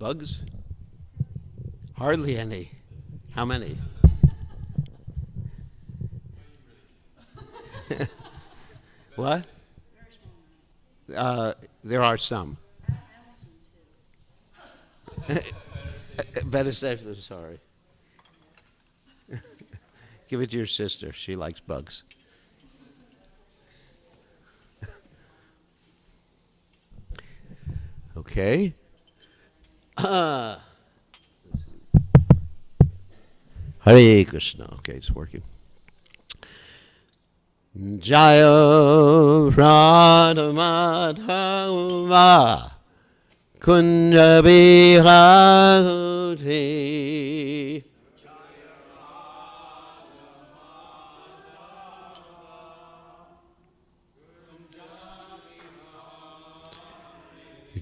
bugs? Hardly any. How many? What? There are some. Better safe than sorry. Give it to your sister. She likes bugs. Okay. Hare Krishna. Okay, it's working. Jaya Radha Madhava Kunja Bihari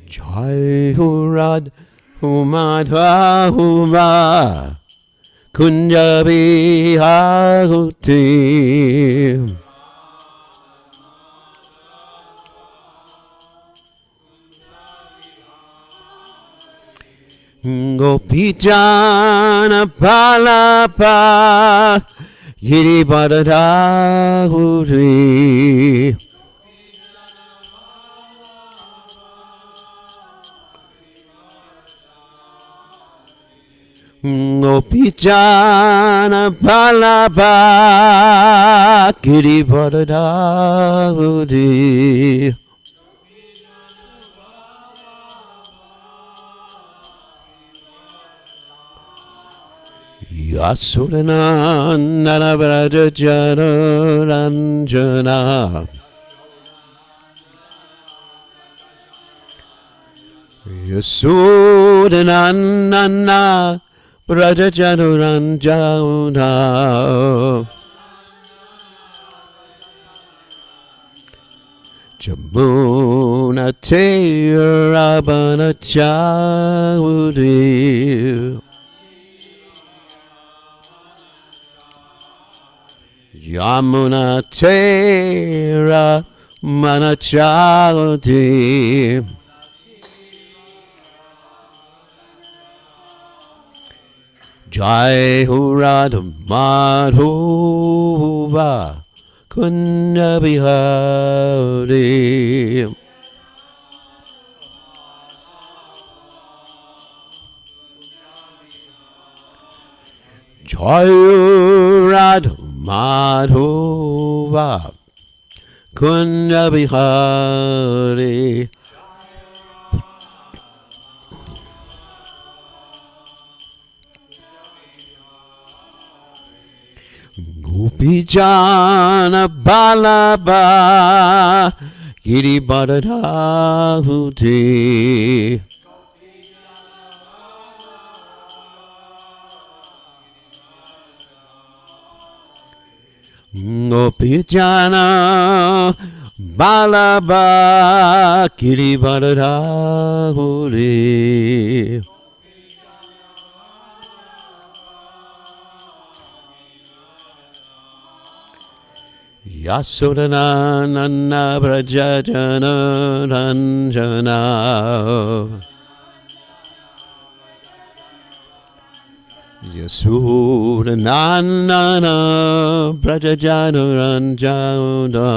Jai Radha Madhava Kunja Bihari Gopijana Palapa Giribadadahuri Gopijana Palapa Giribadadahuri Yasurana Vrajajana Ranjana Yasurana Vrajajana Ranjana Jamuna Tirabana Chaudi Yamuna Tera Manachadi Jai Hurad Madhuva Kunda Bihari Jai Hurad Madhuva Kunda Bihari Gopijana Balaba Giribadadahudi Gopijana Balaba Giribadadahudi Yasodhana Nana Brajajana Ranjana Yasodhana Nana Brajajana Ranjana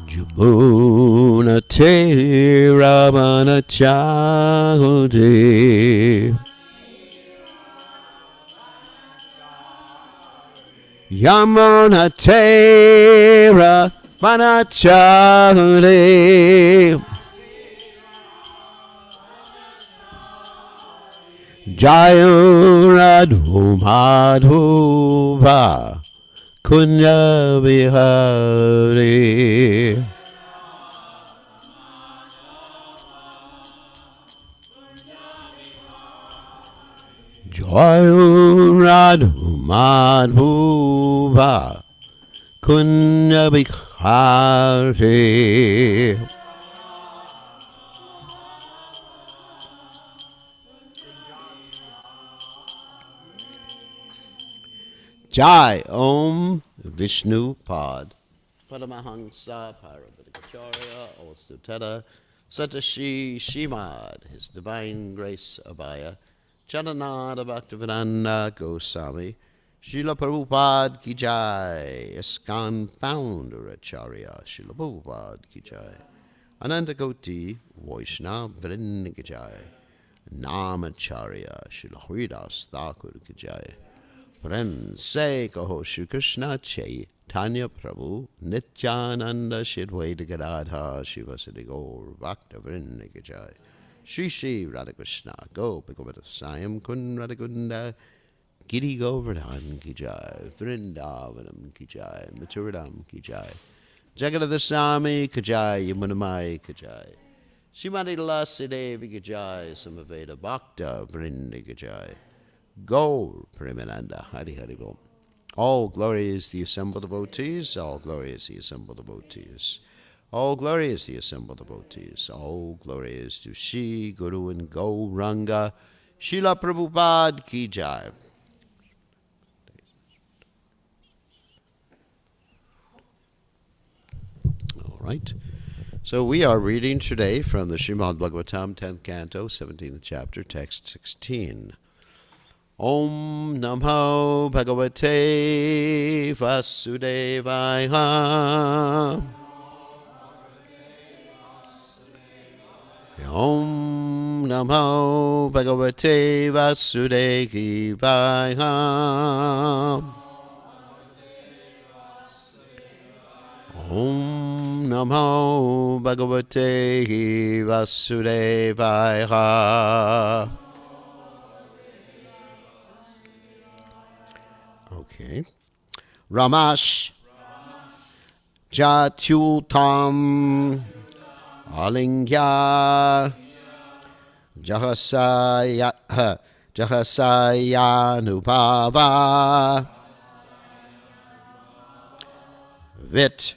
Jamuna Tirabana Chaudi Yamuna Tera Manachari Jayuradu Madhuva Kunya Bihari Jayuradu Madhuva Kunya Bihari Jai Om Vishnu Pad Paramahansa Parabhadikacharya Ostuteta Satashi Shimad, His Divine Grace Abhaya, Charanada Bhaktivedanta Goswami, Srila Prabhupada Ki Jai, ISKCON Founder Acharya, Srila Prabhupada Ki Jai, Ananta Koti, Vaishnava Vrinda Ki Jai, Namacharya, Srila Haridas Thakur Ki Jai. Friends, say Kaho Shri Krishna Chaitanya Prabhu Nityananda Shidvaita Gadadha Shivasadi Gaur Bhakta Vrinda Ki Jai. Shri Shri Radhakrishna Gopika Sayam Kun Radhakunda Giri Govardhan Ki Jai, Vrindavanam Ki Jai, Maturidam Ki Jai, Jagadadasami Ki Jai, Yamunamai Ki Jai, Shrimati Lasi Devi Ki Jai, Samaveda Bhakta Vrinda Ki Jai, Gaur Premananda Hari Hari Bom. All glory is the assembled devotees, all glory is the assembled devotees. All glory is the assembled devotees. All glory is to Shri Guru and Gauranga. Srila Prabhupada Ki Jai. All right. So we are reading today from the Srimad Bhagavatam, 10th Canto, 17th chapter, text 16. Om Namo Bhagavate Vasudevaya. Om Namo Bhagavate Vasudevaya. Om Namo Bhagavate Vasudevaya. Okay. Ramash Jatyutam Alingya Jahasayanubhava Vit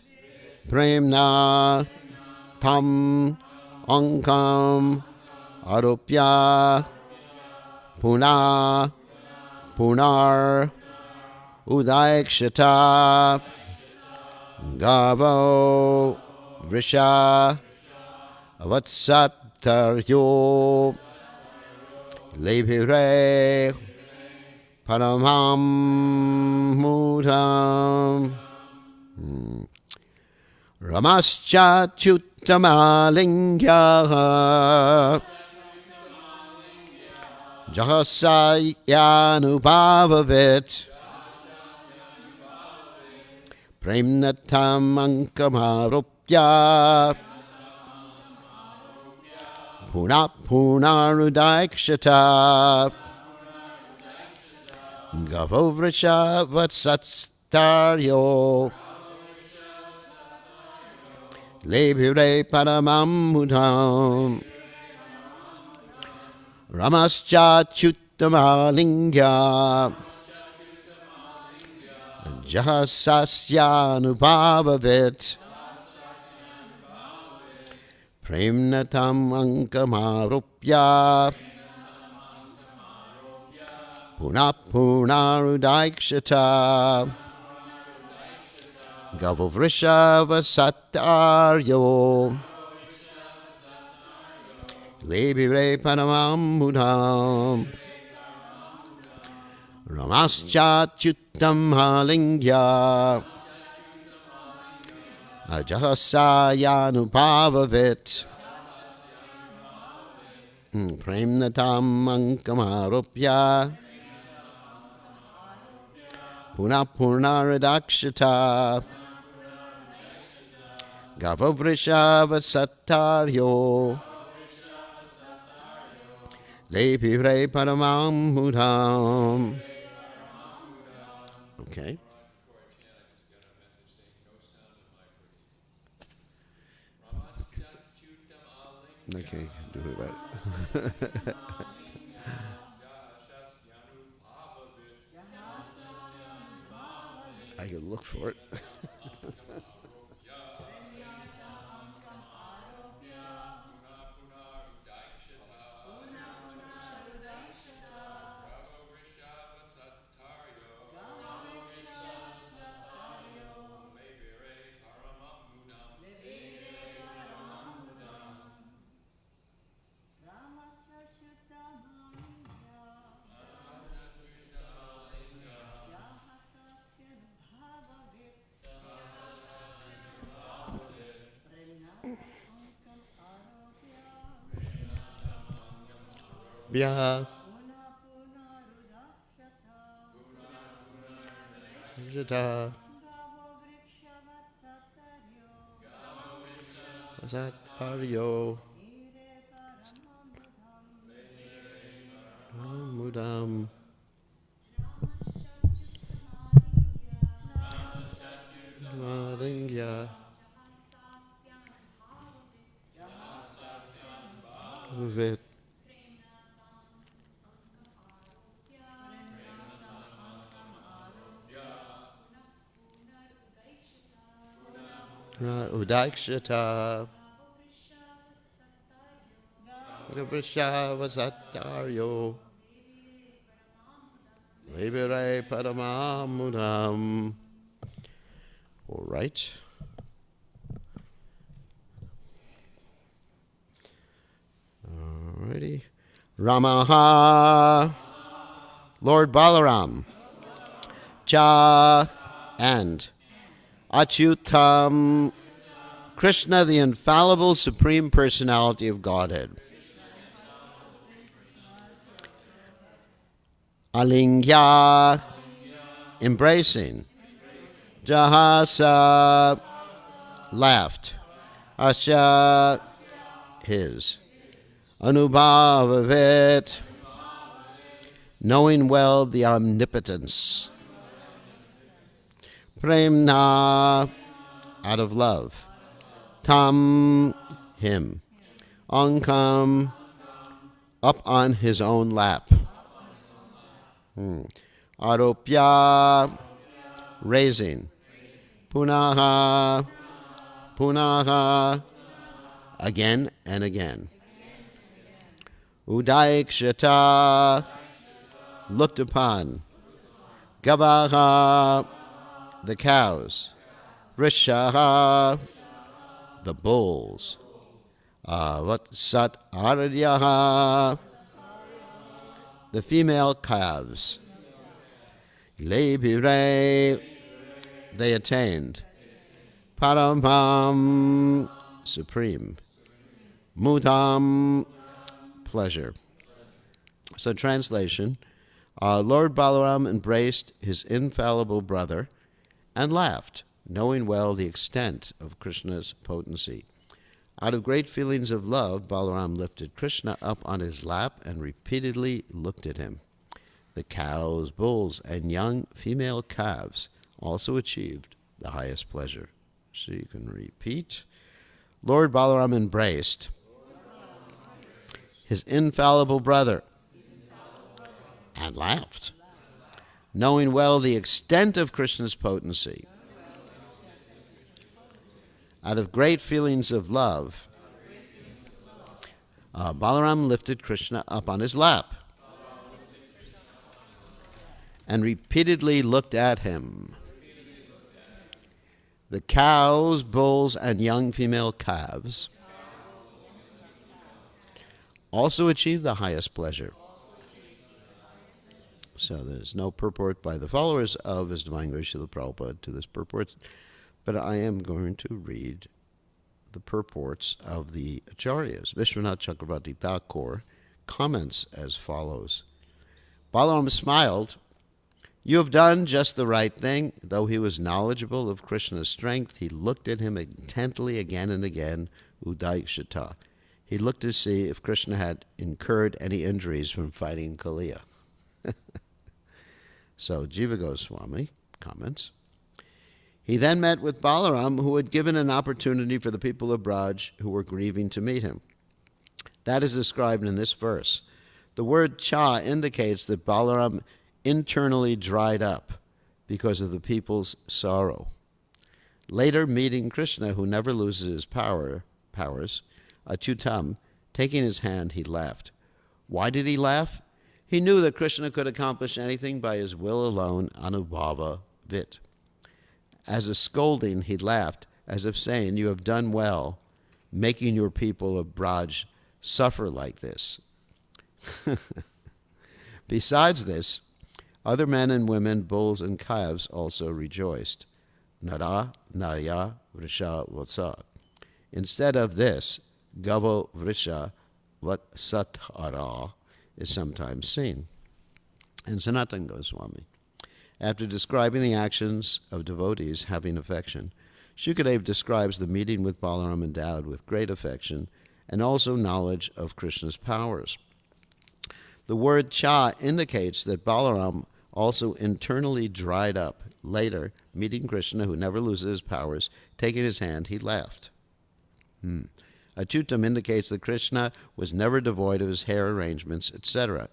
Premna Tam Ankam Arupya Puna Punar Udayakshata Gavo Vrisha Vatsataryo Lebhire Paramam Mudam Ramascha Chutamalingya Jahasayanubhavavit Premnatam Ankamarupya Punarudayakshata Gavovrisha Vatsataryo Lebhire Paramam Mudam Ramascha Chutamalingya Jahasasyanubhavavit Premnatam Ankamarupya Punarudayakshata Gavovrisha Vasataryo Lebhire Paramam Mudam Ramascha Chutam Halingya Ajahasayanubhavavit Premnatam Ankamarupya Punarudakshata Gavavrisha Vasataryo Lebhire Paramam Mudam. Okay. Okay, do it right. I can look for it. Bhya Jata Vasakaryo Mudam Madhingya Vivit Udakshata Gabrisha Vasataryo Libere Paramamudam. All right. Alrighty. Ramaha, Lord Balaram, Cha, and Achyutam, Krishna, the infallible Supreme Personality of Godhead. Alingya, embracing. Jahasa, laughed. Asya, his. Anubhavavit, knowing well the omnipotence. Premna, out of love. Tam, him. Ankam, up on his own lap. Aropya, raising. Punaha, punaha, again and again. Udayakshata, looked upon. Gavaha, the cows. Vrishaha, the bulls. Vatsat aradyaha, the female calves. Lebire, they attained. Paramam, supreme. Mudam, pleasure. So translation, Lord Balaram embraced his infallible brother and laughed, knowing well the extent of Krishna's potency. Out of great feelings of love, Balaram lifted Krishna up on his lap and repeatedly looked at him. The cows, bulls, and young female calves also achieved the highest pleasure. So you can repeat. Lord Balaram embraced his infallible brother and laughed, knowing well the extent of Krishna's potency. Out of great feelings of love, Balaram lifted Krishna up on his lap and repeatedly looked at him. The cows, bulls, and young female calves also achieve the highest pleasure. So there's no purport by the followers of His Divine Grace Srila Prabhupada to this purport, but I am going to read the purports of the Acharyas. Vishwanath Chakravarti Thakur comments as follows. Balaram smiled. You have done just the right thing. Though he was knowledgeable of Krishna's strength, he looked at him intently again and again, Udayakshata. He looked to see if Krishna had incurred any injuries from fighting Kaliya. So Jiva Goswami comments. He then met with Balaram, who had given an opportunity for the people of Braj who were grieving to meet him. That is described in this verse. The word cha indicates that Balaram internally dried up because of the people's sorrow. Later, meeting Krishna, who never loses his powers, Achyutam, taking his hand, he laughed. Why did he laugh? He knew that Krishna could accomplish anything by his will alone, anubhava vit. As a scolding, he laughed, as if saying, you have done well, making your people of Braj suffer like this. Besides this, other men and women, bulls and calves also rejoiced. Nara, Naya, Vrisha, Vatsa. Instead of this, Gavo Vrisha Vatsatara is sometimes seen. And Sanatana Goswami, after describing the actions of devotees having affection, Shukadeva describes the meeting with Balaram endowed with great affection and also knowledge of Krishna's powers. The word cha indicates that Balaram also internally dried up. Later, meeting Krishna, who never loses his powers, taking his hand, he laughed. Achyutam indicates that Krishna was never devoid of his hair arrangements, etc.,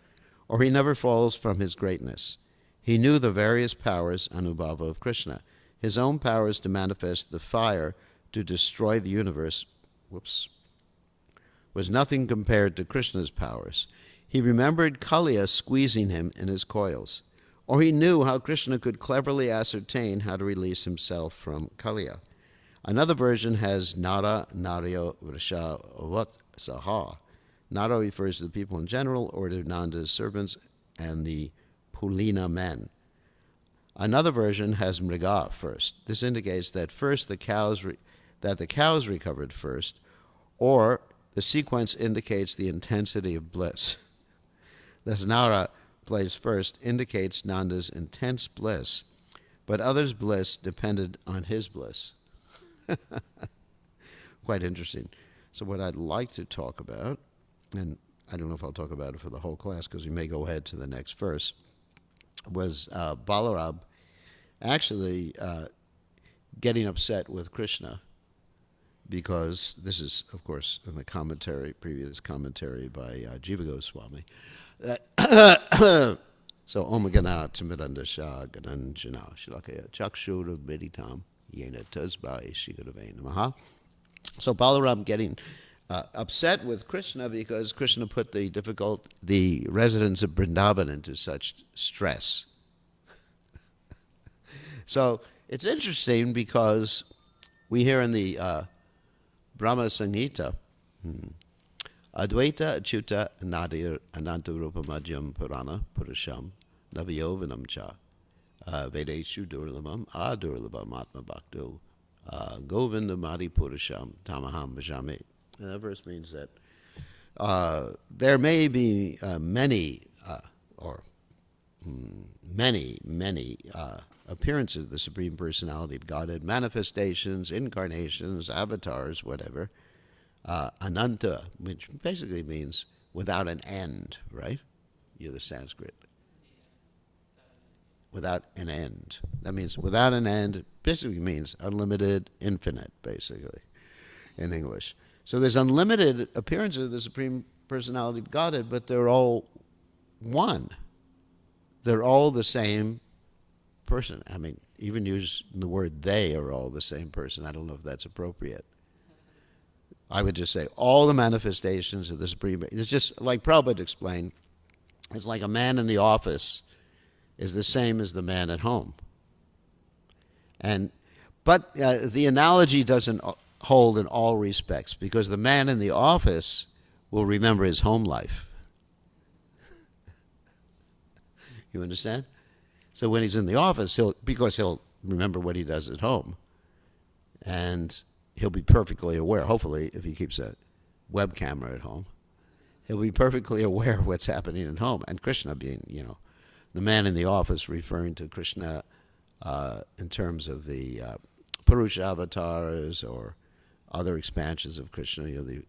or he never falls from his greatness. He knew the various powers, anubhava, of Krishna. His own powers to manifest the fire to destroy the universe, was nothing compared to Krishna's powers. He remembered Kaliya squeezing him in his coils, or he knew how Krishna could cleverly ascertain how to release himself from Kaliya. Another version has Nara, Naryo, Vrisha, Vatsaha. Nara refers to the people in general, or to Nanda's servants and the Pulina men. Another version has Mriga first. This indicates that the cows recovered first, or the sequence indicates the intensity of bliss. Thus Nara placed first indicates Nanda's intense bliss, but others' bliss depended on his bliss. Quite interesting. So what I'd like to talk about, and I don't know if I'll talk about it for the whole class because we may go ahead to the next verse, was Balarab actually getting upset with Krishna, because this is, of course, in the previous commentary by Jiva Goswami. So, Om Gana Timidandasha Gananjana Shilakaya Chakshura Meditam Yena Tazbai Shigadavay Namaha. So Balaram getting upset with Krishna because Krishna put the residents of Vrindavan into such stress. So it's interesting because we hear in the Brahma Samhita, Advaita Achyuta Nadir Ananta Rupa Madhyam Purana Purusham Navayovanam Cha Vedeshu Durlabam Adurlabam Atma Bhakto Govinda Madi Purusham Tamaham Bhajami. And that verse means that there may be many appearances of the Supreme Personality of Godhead, manifestations, incarnations, avatars, whatever. Ananta, which basically means without an end, right? You're the Sanskrit. Without an end. That means without an end basically means unlimited, infinite, basically, in English. So there's unlimited appearances of the Supreme Personality of Godhead, but they're all one. They're all the same person. I mean, even using the word they are all the same person. I don't know if that's appropriate. I would just say all the manifestations of the Supreme. It's just like Prabhupada explained. It's like a man in the office is the same as the man at home. But the analogy doesn't hold in all respects, because the man in the office will remember his home life. You understand? So when he's in the office, he'll remember what he does at home. And he'll be perfectly aware, hopefully, if he keeps a web camera at home, he'll be perfectly aware of what's happening at home. And Krishna being, the man in the office, referring to Krishna in terms of the Purusha avatars or other expansions of Krishna, the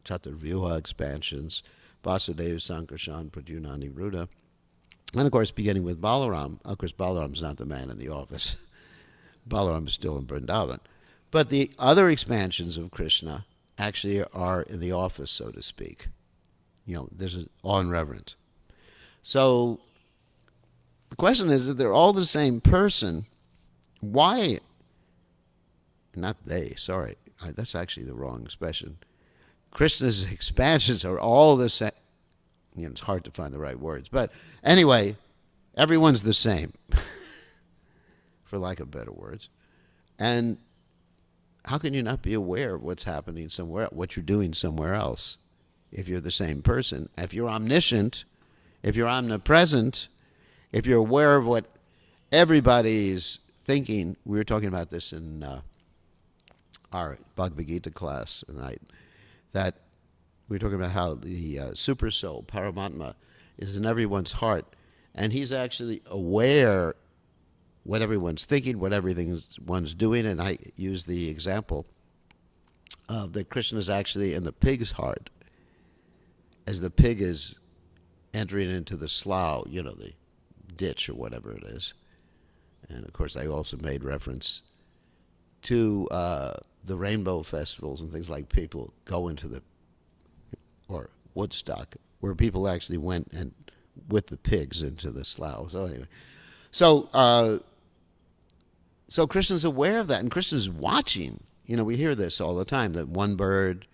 Chaturvyuha expansions, Vasudeva, Sankarshan, Pradyumna, Ruda. And of course, beginning with Balaram. Of course, Balaram's not the man in the office. Balaram is still in Vrindavan. But the other expansions of Krishna actually are in the office, so to speak. There's an awe and reverence. So the question is, if they're all the same person, why? Not they, sorry. That's actually the wrong expression. Krishna's expansions are all the same. It's hard to find the right words. But anyway, everyone's the same, for lack of better words. And how can you not be aware of what's happening somewhere, what you're doing somewhere else, if you're the same person? If you're omniscient, if you're omnipresent, if you're aware of what everybody's thinking. We were talking about this in our Bhagavad Gita class tonight, that we're talking about how the super soul, Paramatma, is in everyone's heart. And he's actually aware what everyone's thinking, what everyone's doing. And I use the example that Krishna is actually in the pig's heart. As the pig is entering into the slough, the ditch or whatever it is. And of course, I also made reference to the rainbow festivals and things like people go into or Woodstock, where people actually went and with the pigs into the slough. So anyway, so Krishna's aware of that, and Krishna's watching. We hear this all the time, that one bird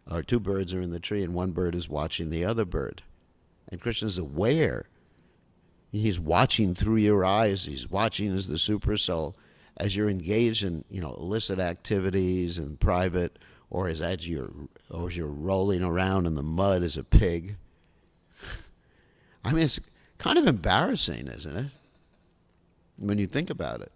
or two birds are in the tree and one bird is watching the other bird. And Krishna's aware. He's watching through your eyes. He's watching as the super soul, as you're engaged in, illicit activities in private, or as you're rolling around in the mud as a pig. I mean, it's kind of embarrassing, isn't it? When you think about it.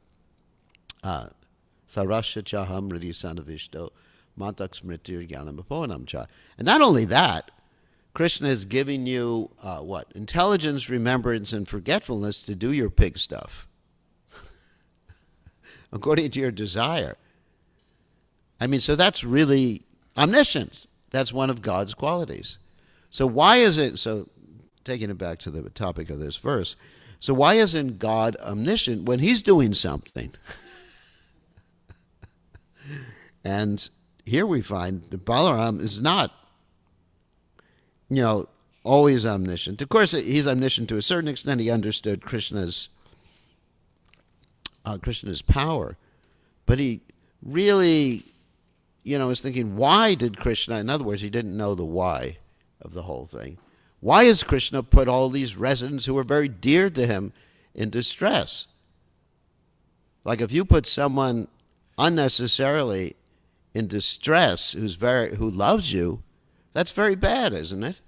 Sarasya chaham ridi sanavishto matak smritir jnanam aponam cha. And not only that, Krishna is giving you what? Intelligence, remembrance, and forgetfulness to do your pig stuff. According to your desire. I mean, so that's really omniscience. That's one of God's qualities. So why is it, taking it back to the topic of this verse, so why isn't God omniscient when he's doing something? And here we find that Balaram is not, always omniscient. Of course, he's omniscient to a certain extent. He understood Krishna's power. But he really, was thinking, why did Krishna, in other words, he didn't know the why of the whole thing. Why has Krishna put all these residents who are very dear to him in distress? Like if you put someone unnecessarily in distress who loves you, that's very bad, isn't it?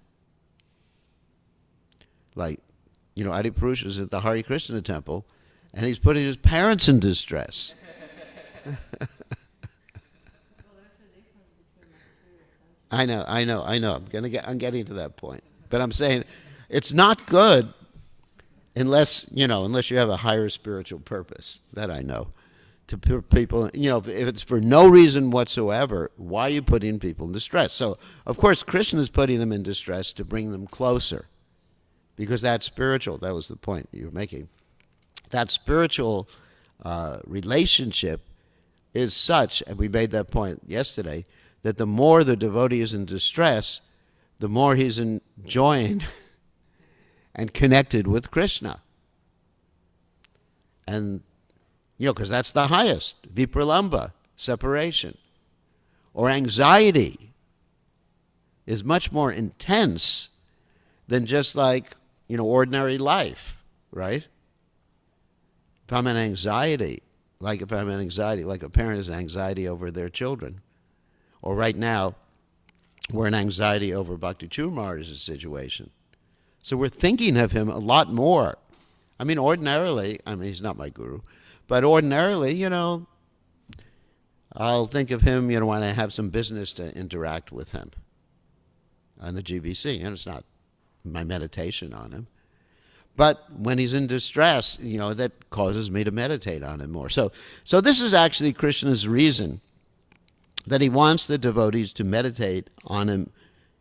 Like, Adipurusha is at the Hare Krishna temple, and he's putting his parents in distress. I know. I'm getting to that point. But I'm saying it's not good unless you have a higher spiritual purpose. That I know. To put people, if it's for no reason whatsoever, why are you putting people in distress? So, of course, Krishna is putting them in distress to bring them closer. Because that's spiritual. That was the point you were making. That spiritual relationship is such, and we made that point yesterday, that the more the devotee is in distress, the more he's enjoying and connected with Krishna. And, because that's the highest, vipralamba, separation. Or anxiety is much more intense than just like, ordinary life, right? If I'm in anxiety, like a parent has anxiety over their children. Or right now, we're in anxiety over Bhakti Maharaj's situation. So we're thinking of him a lot more. I mean, ordinarily, he's not my guru, but ordinarily, I'll think of him, when I have some business to interact with him on the GBC. And it's not my meditation on him. But when he's in distress, that causes me to meditate on him more. So this is actually Krishna's reason that he wants the devotees to meditate on him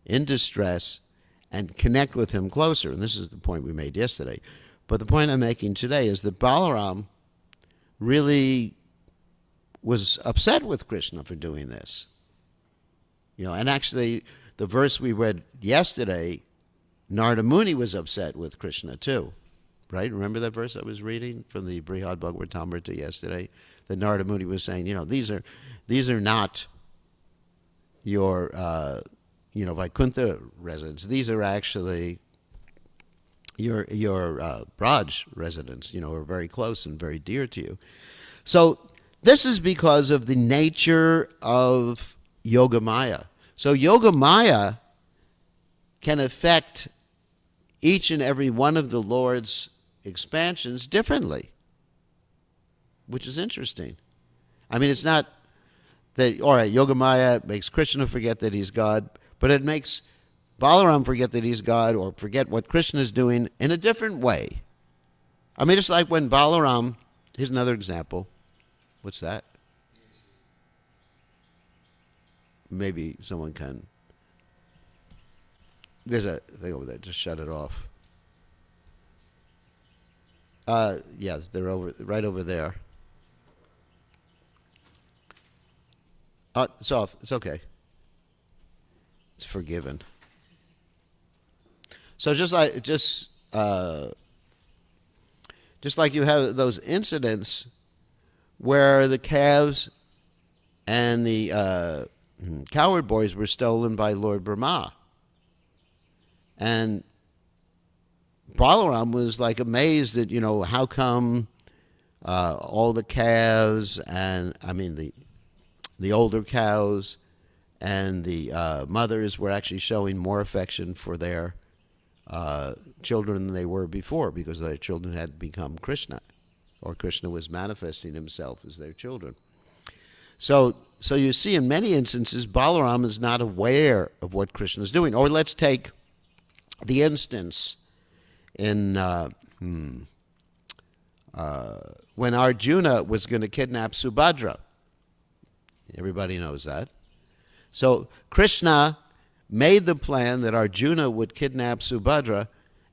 in distress and connect with him closer. And this is the point we made yesterday. But the point I'm making today is that Balaram really was upset with Krishna for doing this. And actually, the verse we read yesterday, Narada Muni was upset with Krishna too, right? Remember that verse I was reading from the Brihad Bhagavatamrita yesterday? That Narada Muni was saying, these are not your, Vaikuntha residents. These are actually your Braj residents, are very close and very dear to you. So this is because of the nature of Yogamaya. So Yogamaya can affect each and every one of the Lord's expansions differently, which is interesting. It's not that, all right, Yogamaya makes Krishna forget that he's God, but it makes Balaram forget that he's God or forget what Krishna is doing in a different way. I mean, it's like when Balaram, here's another example. What's that? Maybe someone can. There's a thing over there. Just shut it off. Yeah, they're right over there. It's off. It's okay. It's forgiven. So just like you have those incidents where the calves and the cowherd boys were stolen by Lord Brahma, and Balaram was like amazed that, how come all the calves and the older cows and the mothers were actually showing more affection for their children than they were before, because their children had become Krishna, or Krishna was manifesting himself as their children. So you see in many instances Balaram is not aware of what Krishna is doing. Or let's take the instance in when Arjuna was going to kidnap Subhadra. Everybody knows that. So Krishna made the plan that Arjuna would kidnap Subhadra,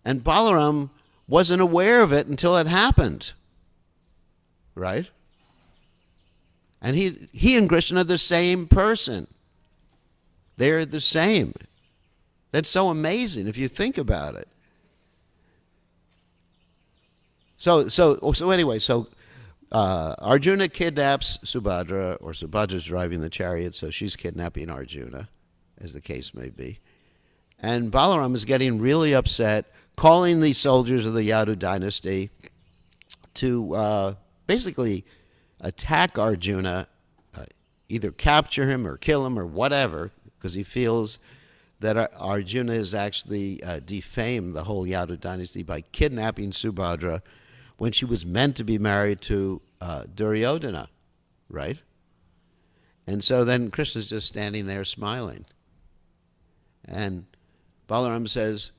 and Balaram wasn't aware of it until it happened. Right? And he and Krishna are the same person. They're the same. That's so amazing if you think about it. So anyway, Arjuna kidnaps Subhadra, or Subhadra's driving the chariot, so she's kidnapping Arjuna, as the case may be. And Balaram is getting really upset, calling the soldiers of the Yadu dynasty to basically attack Arjuna, either capture him or kill him or whatever, because he feels that Arjuna has actually defamed the whole Yadu dynasty by kidnapping Subhadra when she was meant to be married to Duryodhana, right? And so then Krishna's just standing there smiling. And Balaram says,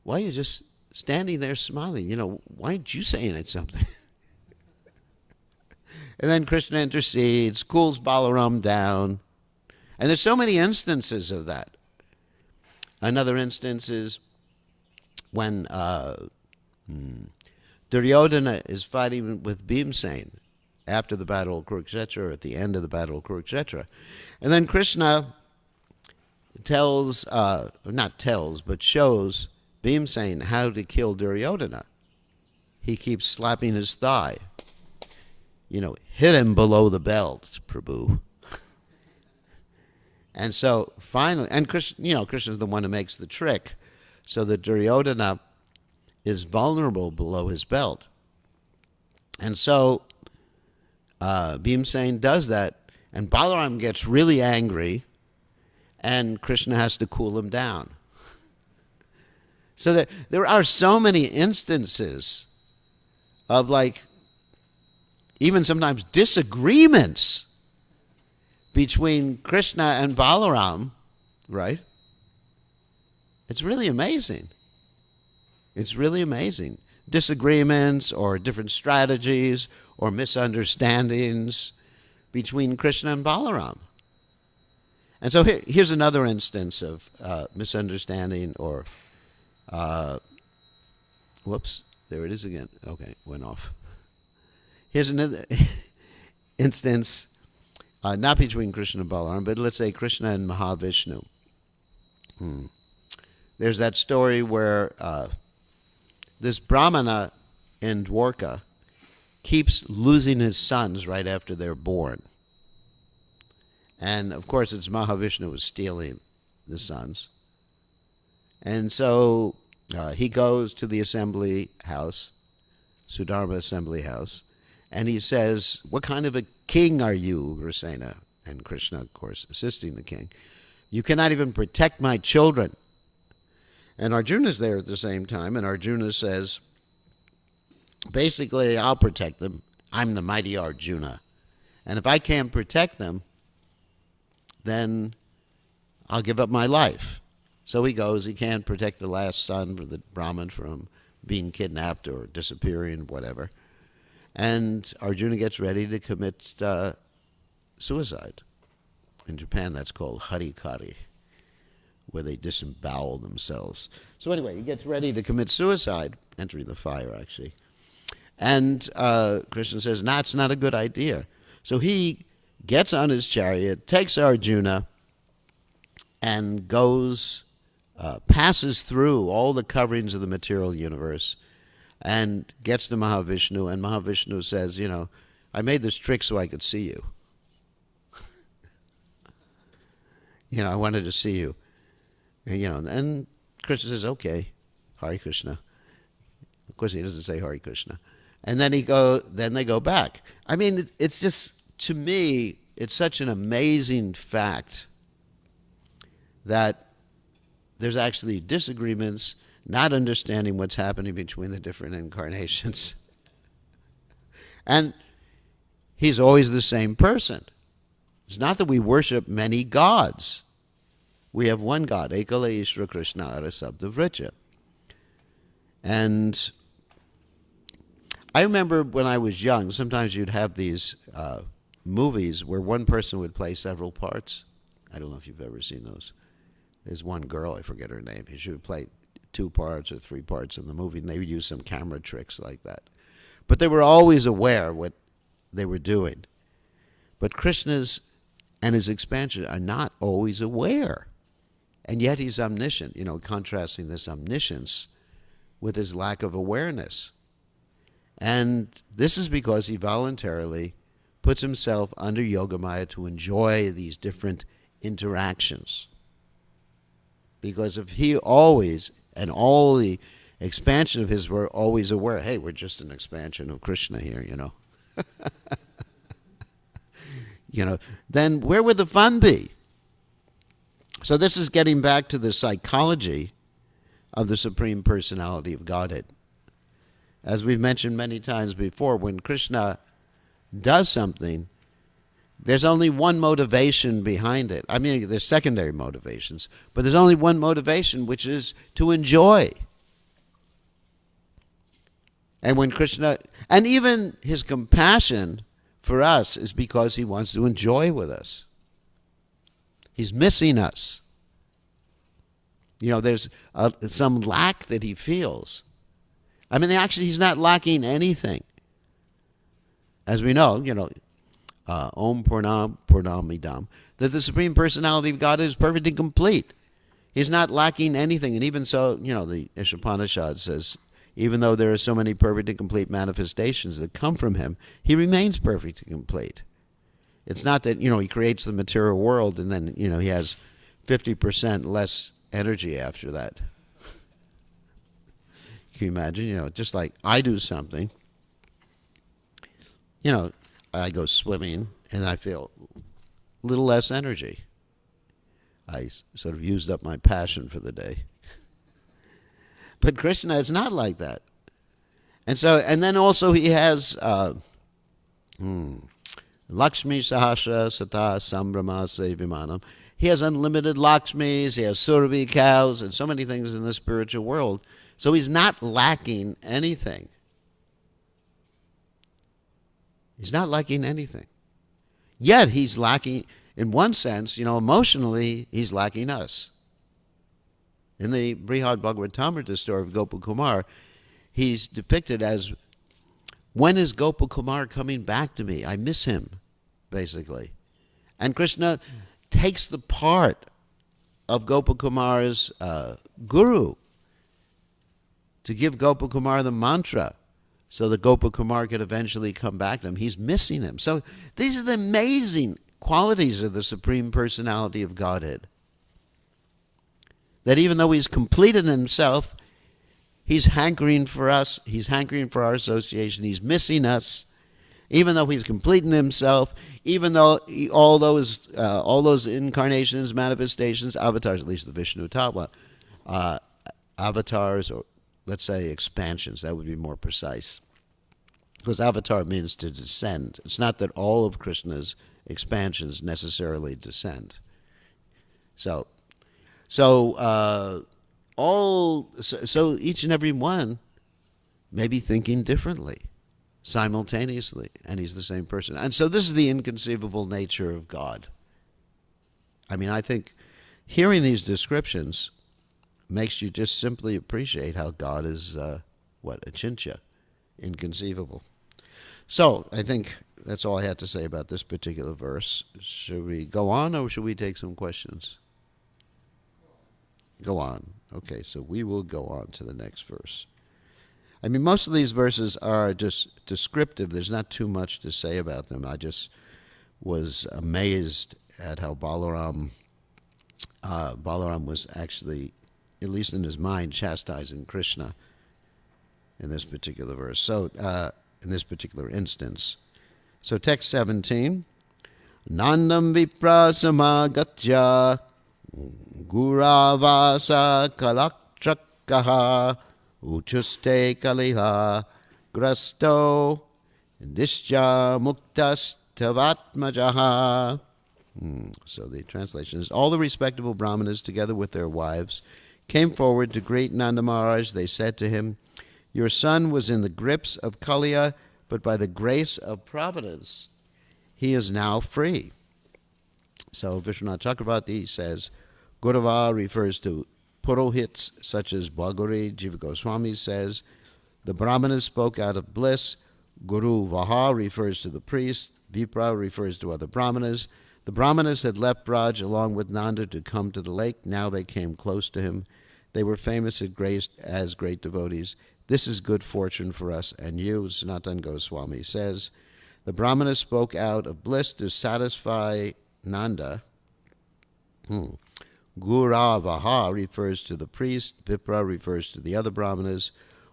why are you just standing there smiling? Why aren't you saying something? And then Krishna intercedes, cools Balaram down. And there's so many instances of that. Another instance is when Duryodhana is fighting with Bhimsen after the battle of Kurukshetra, or at the end of the battle of Kurukshetra. And then Krishna shows Bhimsen how to kill Duryodhana. He keeps slapping his thigh. Hit him below the belt, Prabhu. And so finally, and Krishna's the one who makes the trick, so that Duryodhana is vulnerable below his belt. And so Bhimsen does that, and Balaram gets really angry, and Krishna has to cool him down. So that there are so many instances of, even sometimes disagreements between Krishna and Balaram, right? It's really amazing. It's really amazing. Disagreements or different strategies or misunderstandings between Krishna and Balaram. And so here's another instance of misunderstanding or, whoops, there it is again. Okay, went off. Here's another instance, not between Krishna and Balaram, but let's say Krishna and Mahavishnu. There's that story where this Brahmana in Dwarka keeps losing his sons right after they're born. And, of course, it's Mahavishnu who's stealing the sons. And so he goes to the assembly house, Sudharma assembly house, and he says, what kind of a king are you, Ugrasena? And Krishna, of course, assisting the king. You cannot even protect my children. And Arjuna's there at the same time, and Arjuna says, basically, I'll protect them. I'm the mighty Arjuna. And if I can't protect them, then I'll give up my life. So he goes. He can't protect the last son for the Brahmin from being kidnapped or disappearing, whatever. And Arjuna gets ready to commit suicide. In Japan, that's called harikari, where they disembowel themselves. So anyway, he gets ready to commit suicide, entering the fire, actually. And Krishna says, nah, it's not a good idea. So he gets on his chariot, takes Arjuna, and goes, passes through all the coverings of the material universe, and gets to Mahavishnu, and Mahavishnu says, I made this trick so I could see you. I wanted to see you. And Krishna says, okay, Hare Krishna. Of course, he doesn't say Hare Krishna. And then they go back. I mean, it's just, to me, it's such an amazing fact that there's actually disagreements, not understanding what's happening between the different incarnations. And he's always the same person. It's not that we worship many gods. We have one God, Ekala Ishvara Krishna Arasabda Vricha. And I remember when I was young, sometimes you'd have these movies where one person would play several parts. I don't know if you've ever seen those. There's one girl, I forget her name. She would play 2 parts or 3 parts in the movie, and they would use some camera tricks like that. But they were always aware what they were doing. But Krishna's and his expansion are not always aware. And yet he's omniscient, contrasting this omniscience with his lack of awareness. And this is because he voluntarily puts himself under Yogamaya to enjoy these different interactions. Because if he always, and all the expansion of his were always aware, hey, we're just an expansion of Krishna here, then where would the fun be? So this is getting back to the psychology of the Supreme Personality of Godhead. As we've mentioned many times before, when Krishna does something, there's only one motivation behind it. I mean, there's secondary motivations, but there's only one motivation, which is to enjoy. And when Krishna, and even his compassion for us is because he wants to enjoy with us. He's missing us. There's some lack that he feels. I mean, actually, he's not lacking anything. As we know, Om Purnam Purnamidam, that the Supreme Personality of God is perfect and complete. He's not lacking anything. And even so, the Ishopanishad says, even though there are so many perfect and complete manifestations that come from him, he remains perfect and complete. It's not that, he creates the material world and then, he has 50% less energy after that. Can you imagine? Just like I do something, I go swimming and I feel a little less energy. I sort of used up my passion for the day. But Krishna is not like that. And then also he has Lakshmi Sahasra Sata Sambrama Sevimanam. He has unlimited Lakshmis, he has Surabhi cows, and so many things in the spiritual world. So he's not lacking anything. He's not lacking anything. Yet he's lacking, in one sense, emotionally, he's lacking us. In the Brihad Bhagavatamrita story of Gopal Kumar, he's depicted as, when is Gopal Kumar coming back to me? I miss him, basically. And Krishna takes the part of Gopal Kumar's guru to give Gopal Kumar the mantra so that Gopal Kumar could eventually come back to him. He's missing him. So these are the amazing qualities of the Supreme Personality of Godhead. That even though he's complete in himself, he's hankering for us. He's hankering for our association. He's missing us. Even though he's complete in himself, even though all those incarnations, manifestations, avatars, at least the Vishnu Tattva, avatars, or let's say expansions, that would be more precise. Because avatar means to descend. It's not that all of Krishna's expansions necessarily descend. So So so each and every one may be thinking differently simultaneously, and he's the same person. And so this is the inconceivable nature of God. I mean, I think hearing these descriptions makes you just simply appreciate how God is, achintya, inconceivable. So I think that's all I had to say about this particular verse. Should we go on, or should we take some questions? Go on. Okay, so we will go on to the next verse. I mean, most of these verses are just descriptive. There's not too much to say about them. I just was amazed at how Balaram was actually, at least in his mind, chastising Krishna in this particular verse. So, in this particular instance. So, text 17. Nandam vipra samagatya guravasa kalaktrakaha uchuste kalila grasto dishya muktas tavatmajaha. So the translation is, all the respectable brahmanas, together with their wives, came forward to greet Nanda Maharaj. They said to him, your son was in the grips of Kaliya, but by the grace of providence, he is now free. So Vishwanath Chakravarti says, Gurava refers to Purohits such as Bhaguri. Jiva Goswami says, the brahmanas spoke out of bliss. Guru Vaha refers to the priest. Vipra refers to other brahmanas. The brahmanas had left Braj along with Nanda to come to the lake. Now they came close to him. They were famous as great devotees. This is good fortune for us and you. Sanatana Goswami says, the brahmanas spoke out of bliss to satisfy Nanda. Guravaha refers to the priest. Vipra refers to the other brahmanas.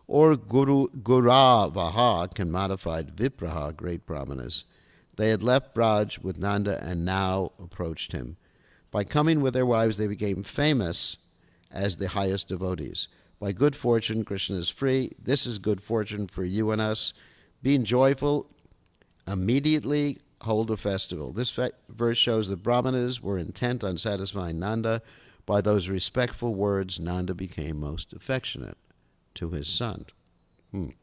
Or Guravaha can modify Vipraha, great brahmanas. They had left Braj with Nanda and now approached him. By coming with their wives, they became famous as the highest devotees. By good fortune, Krishna is free. This is good fortune for you and us. Being joyful, immediately hold a festival. This verse shows that brahmanas were intent on satisfying Nanda. By those respectful words, Nanda became most affectionate to his son. And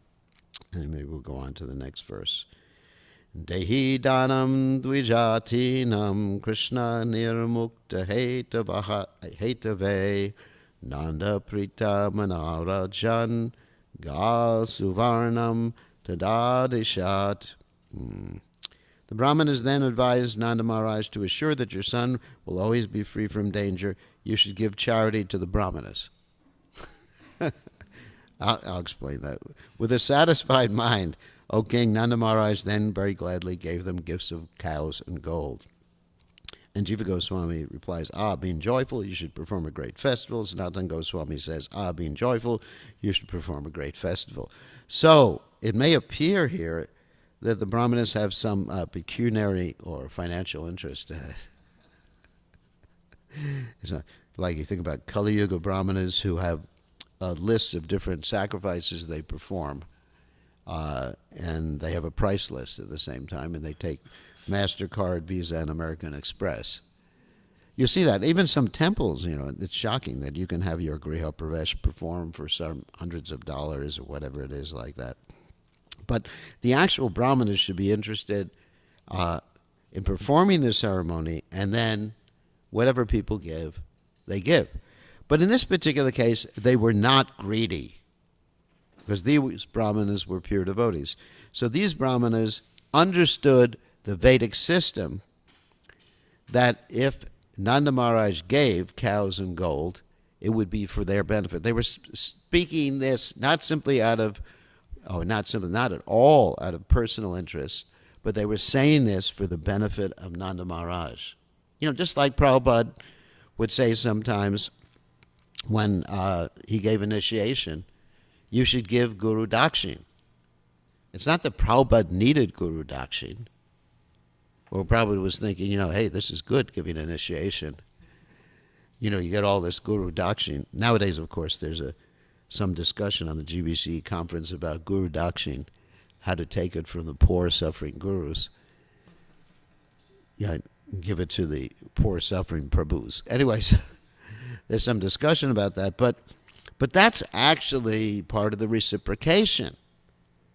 maybe we'll go on to the next verse. Dehi danam dvijatinam Krishna nirmukta hetave Nanda prita manarajan ga suvarnam tadadishat. The brahmanas then advised Nanda Maharaj, to assure that your son will always be free from danger, you should give charity to the brahmanas. I'll explain that. With a satisfied mind, O king, Nanda Maharaj then very gladly gave them gifts of cows and gold. And Jiva Goswami replies, being joyful, you should perform a great festival. Sanatana Goswami says, being joyful, you should perform a great festival. So, it may appear here that the brahmanas have some pecuniary or financial interest. It's not, like you think about Kali Yuga brahmanas who have lists of different sacrifices they perform, and they have a price list at the same time, and they take MasterCard, Visa, and American Express. You see that. Even some temples, it's shocking that you can have your Griha Pravesh performed for some hundreds of dollars or whatever it is like that. But the actual brahmanas should be interested in performing the ceremony, and then whatever people give, they give. But in this particular case, they were not greedy, because these brahmanas were pure devotees. So these brahmanas understood the Vedic system, that if Nanda Maharaj gave cows and gold, it would be for their benefit. They were speaking this not simply not at all out of personal interest, but they were saying this for the benefit of Nanda Maharaj. Just like Prabhupada would say sometimes when he gave initiation, you should give Guru Dakshin. It's not that Prabhupada needed Guru Dakshin. Or Prabhupada was thinking, hey, this is good, giving initiation. You get all this Guru Dakshin. Nowadays, of course, there's some discussion on the GBC conference about Guru Dakshin, how to take it from the poor, suffering gurus. Give it to the poor, suffering Prabhus. Anyways, there's some discussion about that, but that's actually part of the reciprocation.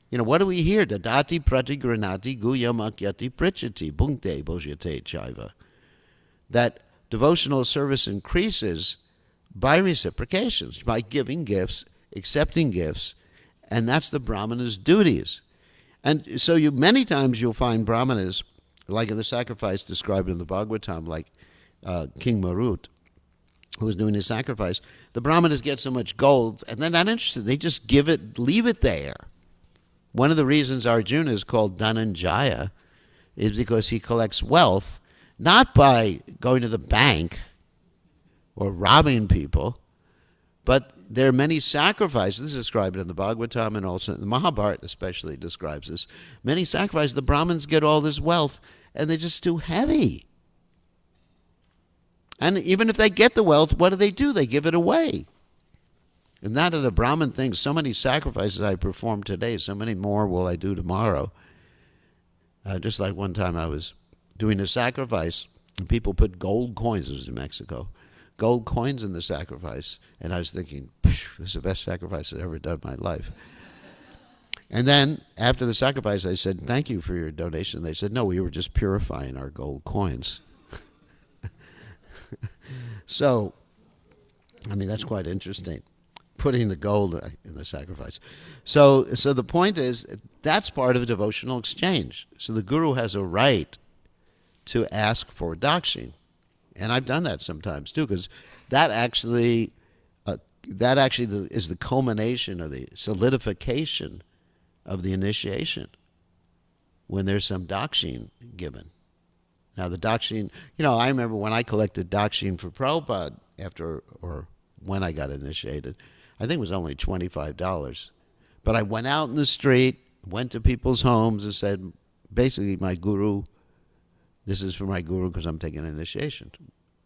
You know, what do we hear? Dadati pratigranati guyamakyati prichati bhunkte bhojyate chaiva. That devotional service increases by reciprocations, by giving gifts, accepting gifts, and that's the brahmana's duties. And so many times you'll find brahmanas, like in the sacrifice described in the Bhagavatam, like King Marut, who was doing his sacrifice. The brahmanas get so much gold, and they're not interested. They just give it, leave it there. One of the reasons Arjuna is called Dhananjaya is because he collects wealth, not by going to the bank or robbing people, but there are many sacrifices. This is described in the Bhagavatam, and also in the Mahabharata especially describes this. Many sacrifices. The Brahmins get all this wealth, and they're just too heavy. And even if they get the wealth, what do? They give it away. And that of the Brahmin things, so many sacrifices I perform today, so many more will I do tomorrow. Just like one time I was doing a sacrifice, and people put gold coins, it was in Mexico, gold coins in the sacrifice, and I was thinking, this is the best sacrifice I've ever done in my life. And then, after the sacrifice, I said, thank you for your donation. They said, no, we were just purifying our gold coins. So, I mean, that's quite interesting, putting the gold in the sacrifice. So the point is, that's part of a devotional exchange. So the guru has a right to ask for dakshin. And I've done that sometimes too, because that actually is the culmination of the solidification of the initiation, when there's some dakshin given. Now the dakshin, I remember when I collected dakshin for Prabhupada or when I got initiated, I think it was only $25. But I went out in the street, went to people's homes and said, basically, my guru, this is for my guru because I'm taking an initiation.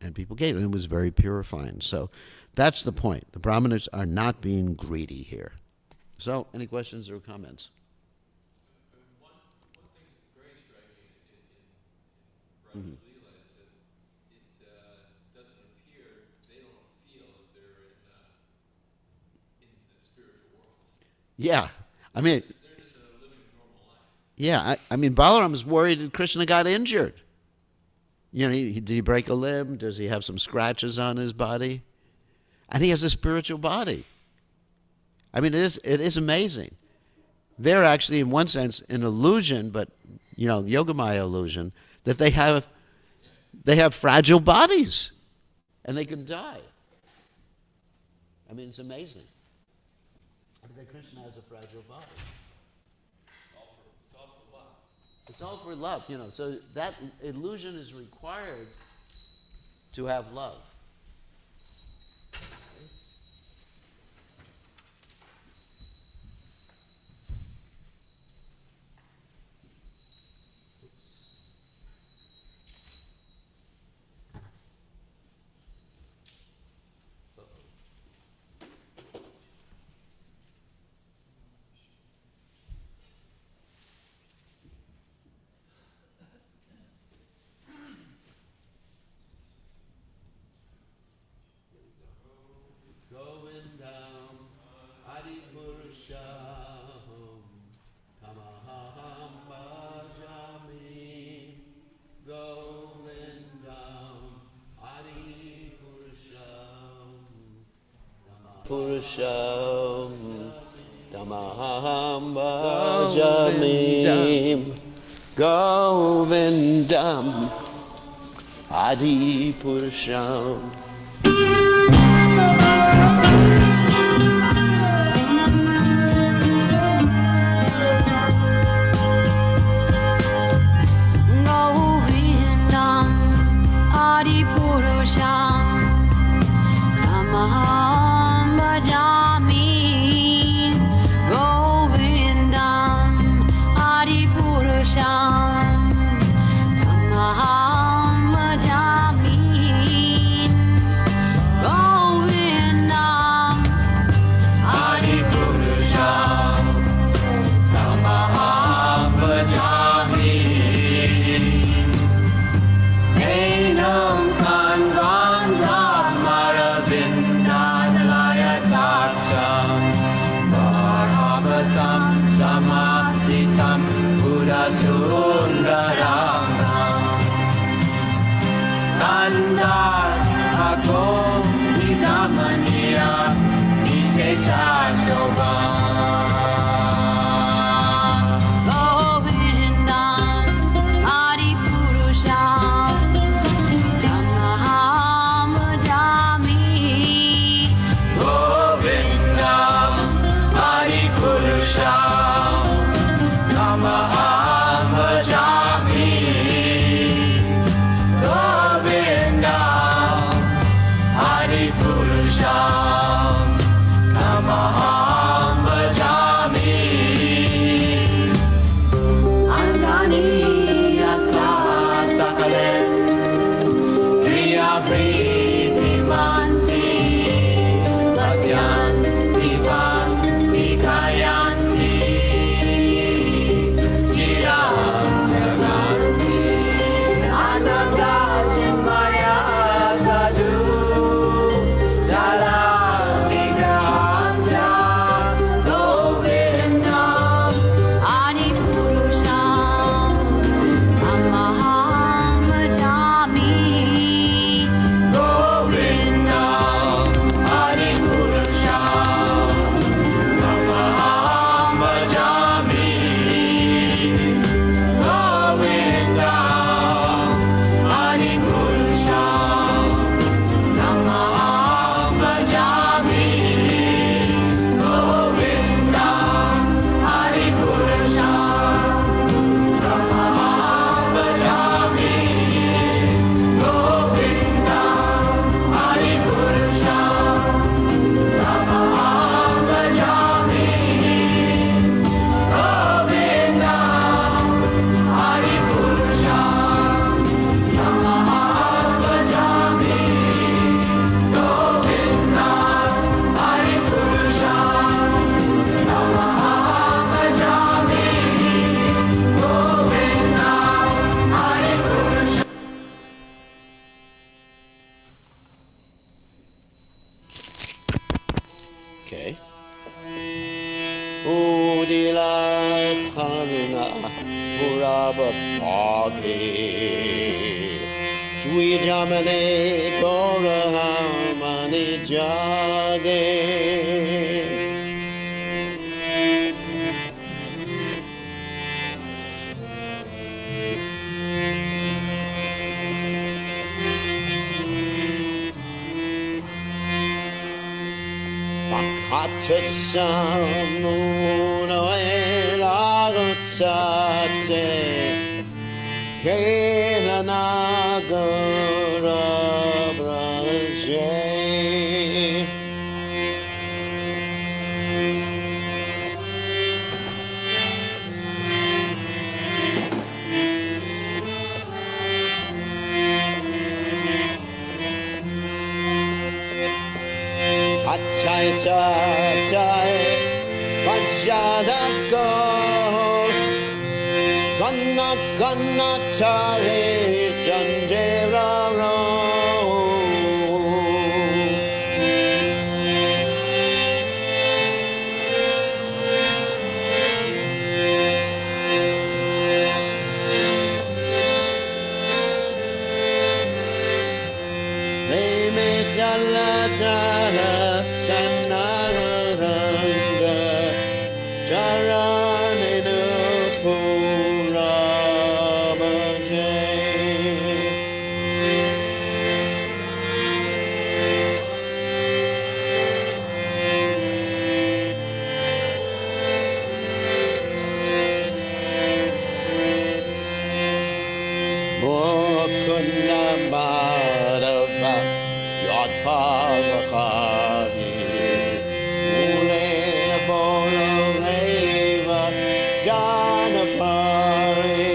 And people gave it, and it was very purifying. So that's the point. The Brahmanas are not being greedy here. So, any questions or comments? One thing that's very striking in Prabhupada's Leela is that it doesn't appear, they don't feel that they're in the spiritual world. Yeah. I mean, they're just living a normal life. Yeah. I mean, Balaram is worried that Krishna got injured. Did he break a limb? Does he have some scratches on his body? And he has a spiritual body. I mean, it is amazing. They're actually, in one sense, an illusion, but, Yogamaya illusion, that they have fragile bodies, and they can die. I mean, it's amazing. That Krishna has a fragile body. It's all for love. It's all for love, So that illusion is required to have love. Purusham Tamaham Bhajami Govindam Adi Purusham. Govindam Adi Purusham Tamaham Bhajami Govindam Adi Purusham Tamaham Bhajami Sundaram Nandar Ako Vidamaniya Vishesha Shobha Govindam Adi Purusham Tamaham Bhajami Govindam Hari Purusham Namaham Bhajami Govindam Hari Purusham Namaham Bhajami Andani Asa Sakalen Priya Priti Manti Vasyanti Vanti Kayanti Giranaganti Ananda Chinmaya Sadhu Jala Vigrahasya Govindam Adi Purusham Tamaham Bhajami Govindam Hari Purusham Namaham Bhajami Govindam Hari Purusham Namaham Bhajami Govindam Hari Purusham Namaham Bhajami Govindam Hari Purusham Namaham Bhajami Govindam Hari Purusham Namaham Bhajami Govindam Hari Purusham Namaham Bhajami Govindam Hari Purusham. Okay. Udila Karuna Puraba Pagi Dwijamane Gorahamani Jage Akasamuno Elagotsate Kelanagara Braje Achai chai Vajada go Kanna kanna chai Janjera ro Preme jala jala sanaranga charanenu puramaje Mukunda madhava yathavakari Ulena bororeva ganapari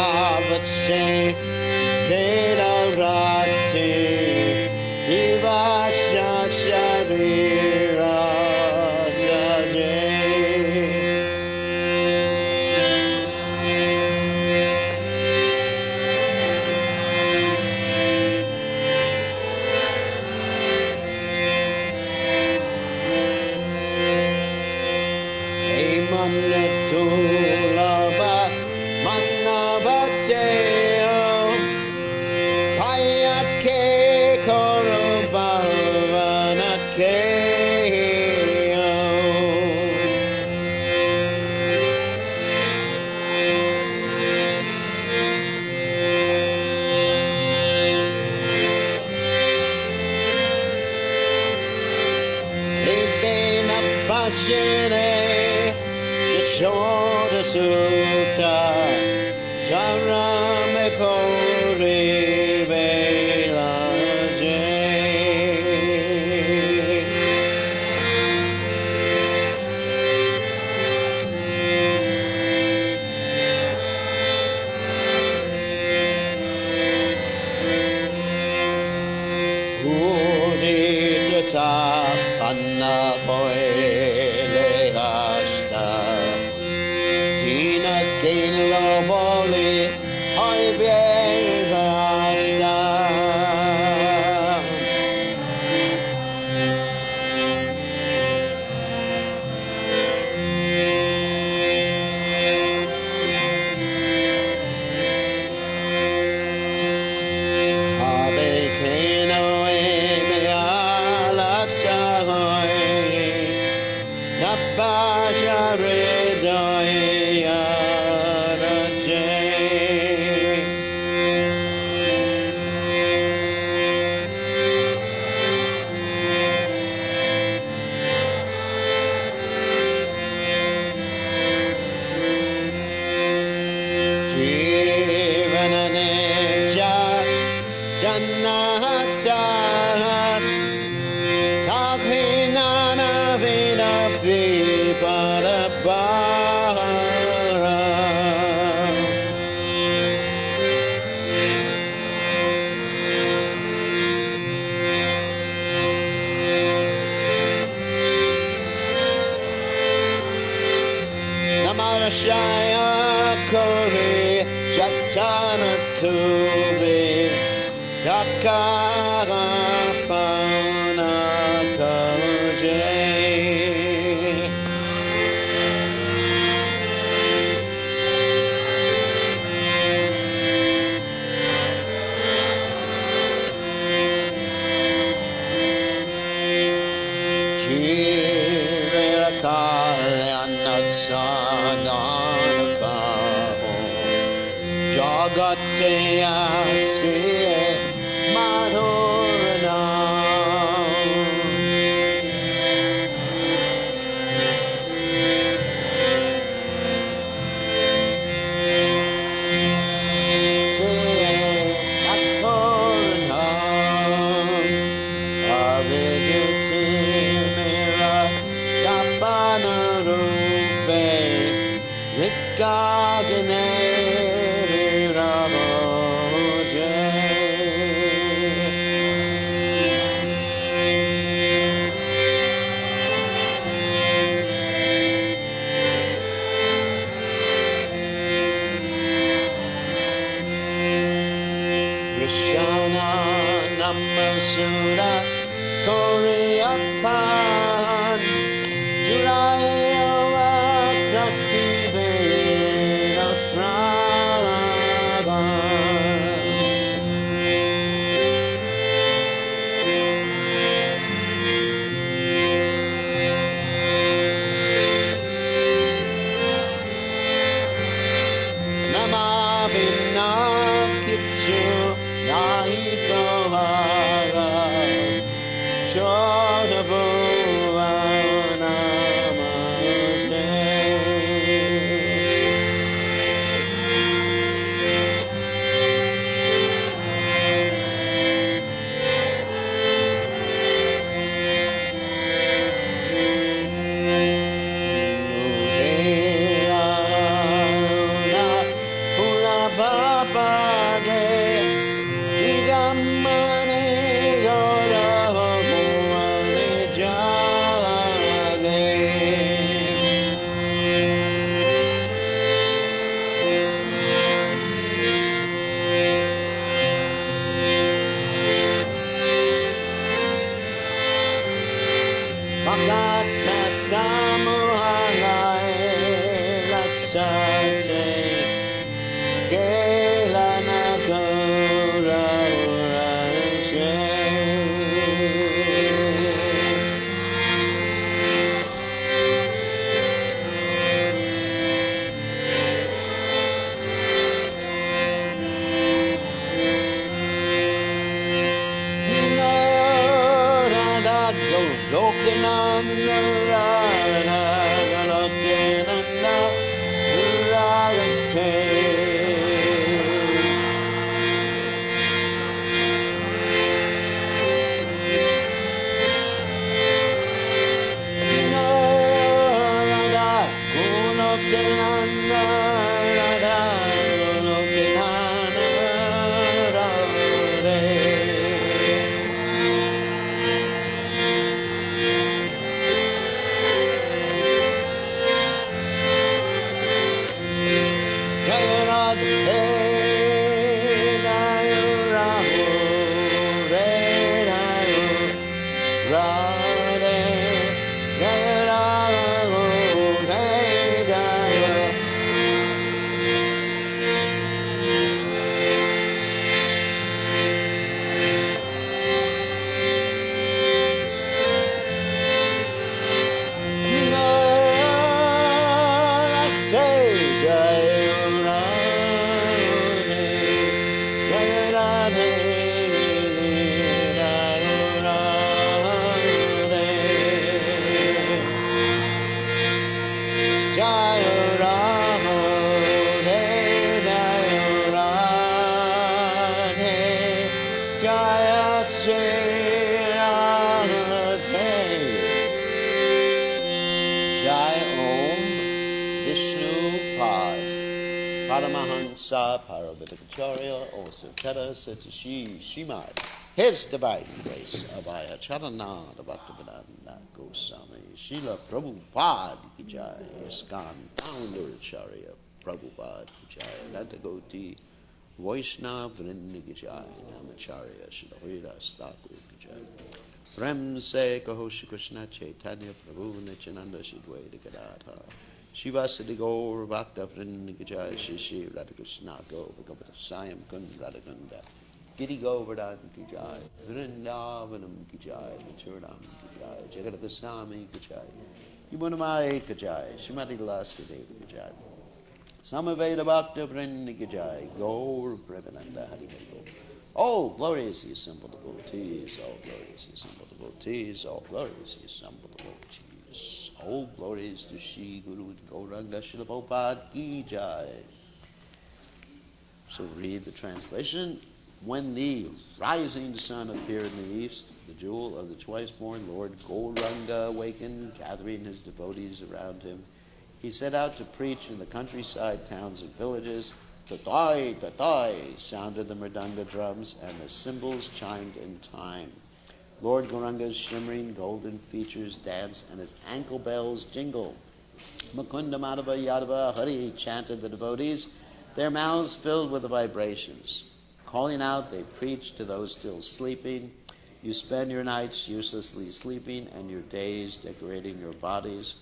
Jadadavatse Kedarati Divasya Sharira Jaje Manutulava Manavateo Payake Korobhavanakeo Ibena Bashire Yashoda Sutta Charame Pori Velaje Uditata Panna Poele Hasta Tina Kilo Boli Hoi Basta Habe Keno Eme Alatsahoi Napajare Doyaraje Jivananeja Jannahatsar Takhinana Vina Viparabhara Namarashaya Kori Jatana Tubi Dakara Pana Kaje Jagate Asiye Madhurana Krishna Namasura Koriapan Juraya Krativena Praga Namabina Kitsu Naikohara Chodabhuva Namaste Hula Baba sate kelana kora Paramahansa Paravatikacharya Osutara Satashi Shimad. His Divine Grace Abhaya Charananda Bhaktivedanta Goswami Srila Prabhupada Ki Jai. ISKCON Founder Acharya Prabhupada Ki Jai. Natagoti Vaishnava Vrinda Ki Jai. Namacharya Srila Haridas Thakur Ki Jai. Prem Se Kaho Shri Krishna Chaitanya Prabhu Nityananda Shidwaita Gadadha Shivasadi Gaur Bhakta Vrinda Ki Jai Shri Shri Radhakrishna Go Bhagavata Sayam Kun Radhakunda Giri Govardhan Ki Jai Vrindavanam Ki Jai Mathurnam Ki Jai Jagadata Swami Ki Jai Yamunamai Ki Jai Shrimati Lasadeva Ki Jai Samaveda Bhakta Vrinda Ki Jai Gaur Premananda Hari Hari Gaur. Oh, glorious the assembled devotees, all glorious the assembled devotees, all glorious the assembled devotees. All glories to Shri Guru Gauranga Srila Prabhupada Ki Jai. So read the translation. When the rising sun appeared in the east, the jewel of the twice-born Lord Gauranga awakened, gathering his devotees around him. He set out to preach in the countryside towns and villages. Tatai, tatai, sounded the mridanga drums, and the cymbals chimed in time. Lord Gauranga's shimmering golden features danced, and his ankle bells jingled. Mukunda Madhava Yadava Hari chanted the devotees, their mouths filled with the vibrations. Calling out, they preached to those still sleeping. You spend your nights uselessly sleeping and your days decorating your bodies.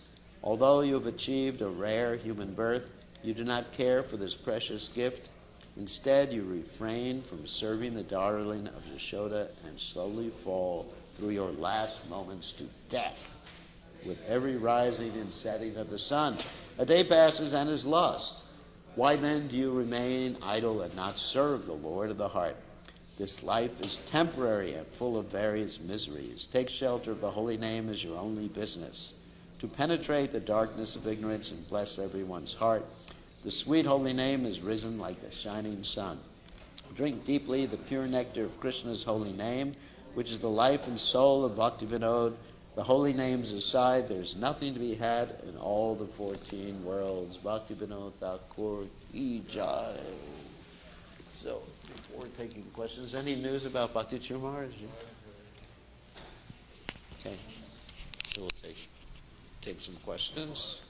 Although you have achieved a rare human birth, you do not care for this precious gift. Instead, you refrain from serving the darling of Yashoda and slowly fall through your last moments to death. With every rising and setting of the sun, a day passes and is lost. Why then do you remain idle and not serve the Lord of the heart? This life is temporary and full of various miseries. Take shelter of the holy name as your only business. To penetrate the darkness of ignorance and bless everyone's heart, the sweet holy name is risen like the shining sun. Drink deeply the pure nectar of Krishna's holy name, which is the life and soul of Bhaktivinoda. The holy names aside, there's nothing to be had in all the 14 worlds. Bhaktivinoda Thakur Ki Jai. So, before taking questions, any news about Bhakti Chumar? Okay, so we'll take some questions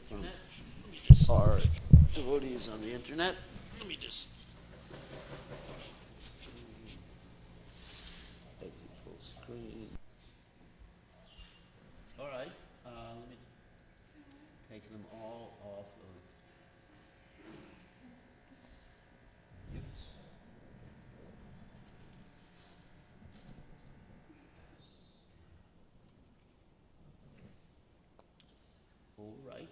from our devotees on the internet. Let me just take the full screen. All right, let me take them all off of mute. All right.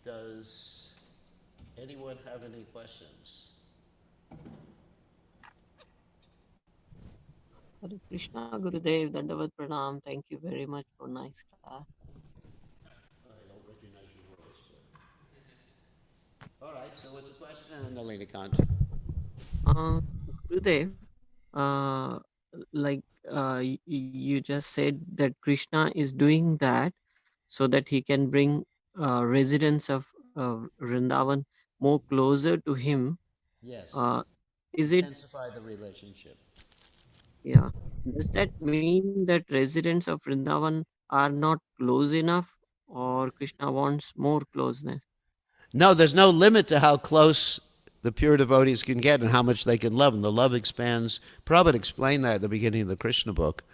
Does anyone have any questions? Hare Krishna, Gurudev, Dandavat Pranam. Thank you very much for nice class. I don't recognize your voice. But... All right, so what's the question, Nalini Kant? Gurudev, uh, like you just said that Krishna is doing that so that he can bring residents of Vrindavan more closer to him. Yes. Is it, Intensify the relationship. yeah, does that mean that residents of Vrindavan are not close enough, or Krishna wants more closeness? No, there's no limit to how close the pure devotees can get and how much they can love. And the love expands. Prabhupada explained that at the beginning of the Krishna book,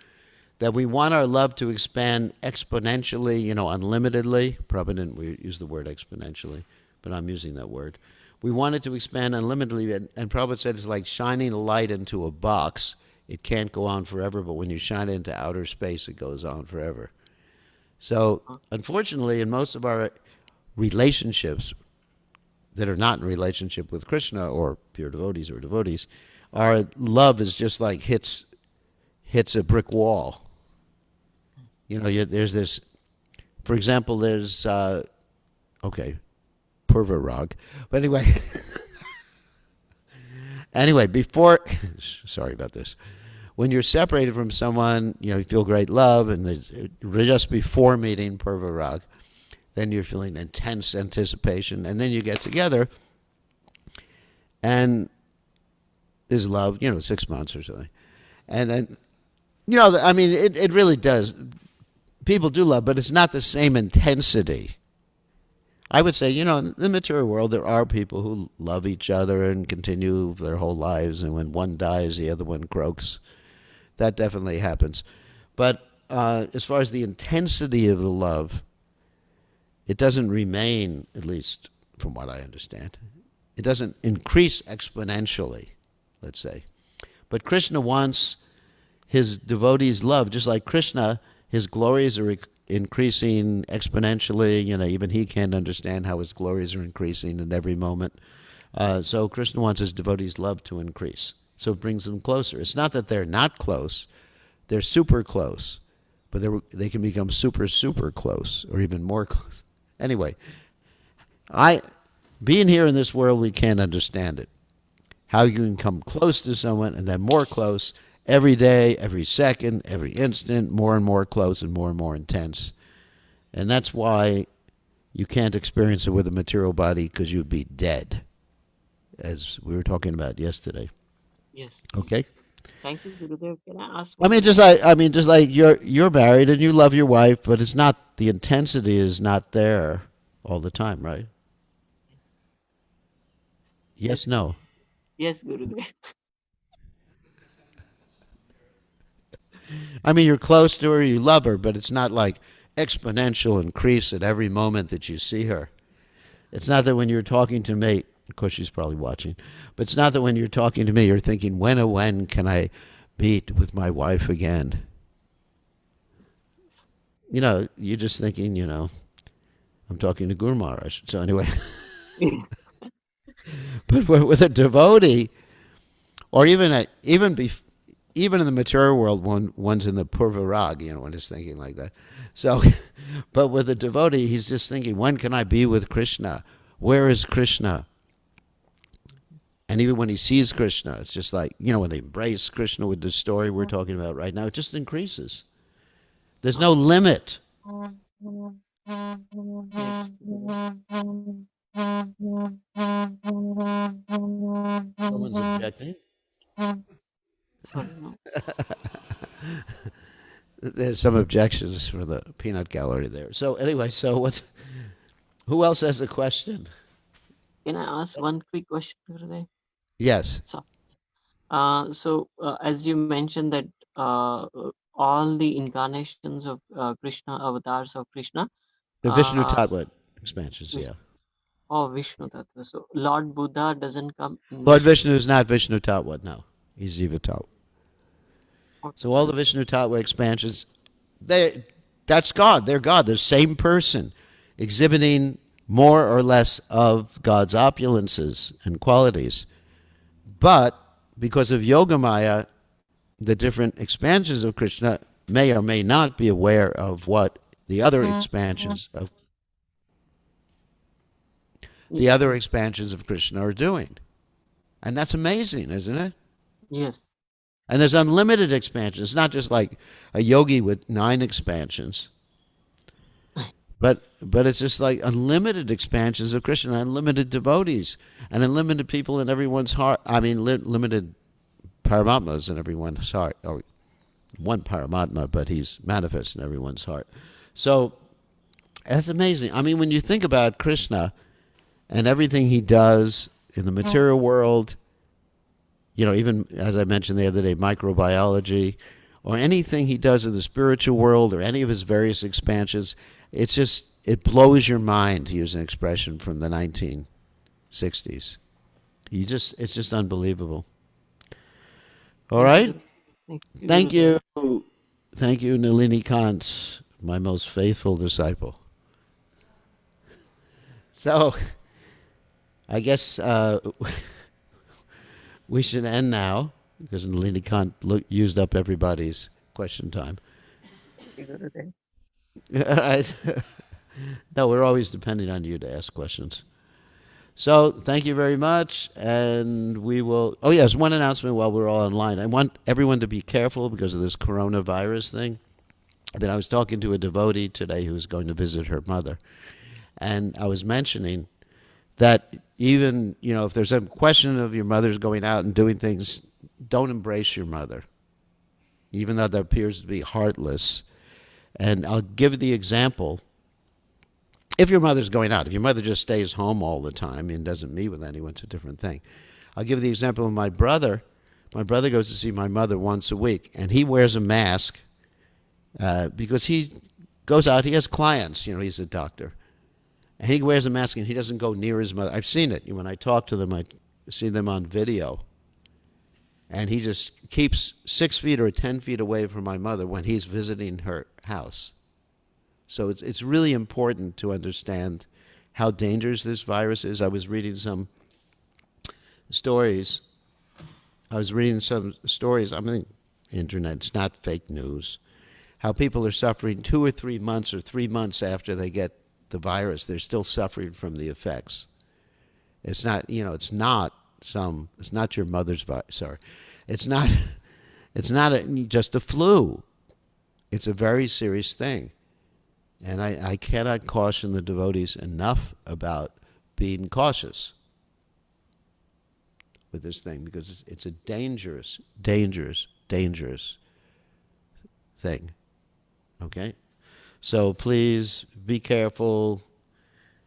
that we want our love to expand exponentially, unlimitedly. Prabhupada didn't use the word exponentially, but I'm using that word. We want it to expand unlimitedly. And Prabhupada said it's like shining a light into a box. It can't go on forever, but when you shine it into outer space, it goes on forever. So, unfortunately, in most of our relationships that are not in relationship with Krishna or pure devotees or devotees, our love is just like hits a brick wall. There's this, for example, there's, Purva Rag. But anyway, before, sorry about this. When you're separated from someone, you feel great love, and just before meeting Purva Rag, then you're feeling intense anticipation, and then you get together, and there's love, 6 months or something. And then, it really does. People do love, but it's not the same intensity. I would say, in the material world, there are people who love each other and continue their whole lives, and when one dies, the other one croaks. That definitely happens. But as far as the intensity of the love, it doesn't remain, at least from what I understand. It doesn't increase exponentially, let's say. But Krishna wants his devotees' love, just like Krishna, his glories are increasing exponentially. Even he can't understand how his glories are increasing in every moment. So Krishna wants his devotees' love to increase. So it brings them closer. It's not that they're not close. They're super close. But they can become super, super close, or even more close. Anyway, being here in this world, we can't understand it. How you can come close to someone and then more close every day, every second, every instant, more and more close and more intense. And that's why you can't experience it with a material body, because you'd be dead, as we were talking about yesterday. Yes. Okay? Thank you, Gurudev. Can I ask? Just like you're married and you love your wife, but it's not, the intensity is not there all the time, right? Yes, no. Yes, Gurudev. You're close to her, you love her, but it's not like exponential increase at every moment that you see her. It's not that when you're talking to me, of course she's probably watching, but it's not that when you're talking to me, you're thinking, when can I meet with my wife again? You're just thinking, I'm talking to Guru Maharaj. So anyway, but with a devotee, or even in the material world, one's in the Purva Rag, one is thinking like that. So, but with a devotee, he's just thinking, when can I be with Krishna? Where is Krishna? And even when he sees Krishna, it's just like, when they embrace Krishna with the story we're talking about right now, it just increases. There's no limit. Someone's objecting? Sorry, no. There's some objections for the peanut gallery there. So anyway, who else has a question? Can I ask one quick question, Gurudev? Yes. So as you mentioned that all the incarnations of Krishna, avatars of Krishna, The Vishnu Uh, Tattva expansions, Vish- yeah. oh, Vishnu Tattva. So Lord Buddha doesn't come in Lord Vishnu. Vishnu is not Vishnu Tattva, no. He's Jiva Tattva. Okay. So all the Vishnu Tattva expansions, that's God. They're God. They're the same person exhibiting more or less of God's opulences and qualities. But because of Yogamaya, the different expansions of Krishna may or may not be aware of what Y- the other expansions of Krishna are doing. And that's amazing, isn't it? Yes. And there's unlimited expansions. It's not just like a yogi with 9 expansions, but it's just like unlimited expansions of Krishna, unlimited devotees, and unlimited people in everyone's heart. I mean, limited paramatmas in everyone's heart. Or one paramatma, but he's manifest in everyone's heart. So that's amazing. I mean, when you think about Krishna and everything he does in the material world, even as I mentioned the other day, microbiology, or anything he does in the spiritual world, or any of his various expansions, it blows your mind, to use an expression from the 1960s. It's just unbelievable. All Thank you, right? Guru. Thank you, Thank Gurudev. you. Thank you, Nalini Kant, my most faithful disciple. So, I guess we should end now because Nalini Kant used up everybody's question time. Thank you, Gurudev. All right. No, we're always depending on you to ask questions. So, thank you very much. And we will. Oh, yes, one announcement while we're all online. I want everyone to be careful because of this coronavirus thing. Then I was talking to a devotee today who was going to visit her mother. And I was mentioning that even, if there's a question of your mother's going out and doing things, don't embrace your mother, even though that appears to be heartless. And I'll give the example. If your mother's going out, if your mother just stays home all the time and doesn't meet with anyone, it's a different thing. I'll give the example of my brother. My brother goes to see my mother once a week, and he wears a mask because he goes out. He has clients. He's a doctor. And he wears a mask, and he doesn't go near his mother. I've seen it. When I talk to them, I see them on video. And he just keeps 6 feet or 10 feet away from my mother when he's visiting her house. So it's really important to understand how dangerous this virus is. I was reading some stories. I mean, internet, it's not fake news. How people are suffering 2 or 3 months or 3 months after they get the virus. They're still suffering from the effects. It's not, it's not your mother's virus. Sorry. It's not just a flu. It's a very serious thing. And I cannot caution the devotees enough about being cautious with this thing because it's a dangerous, dangerous, dangerous thing. Okay? So please be careful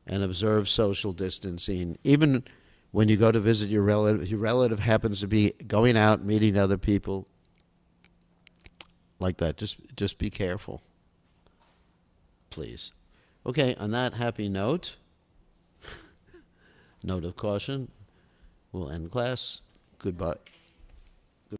and observe social distancing. Even when you go to visit your relative happens to be going out, meeting other people like that. Just be careful. Please. Okay, on that happy note, note of caution, we'll end class. Goodbye.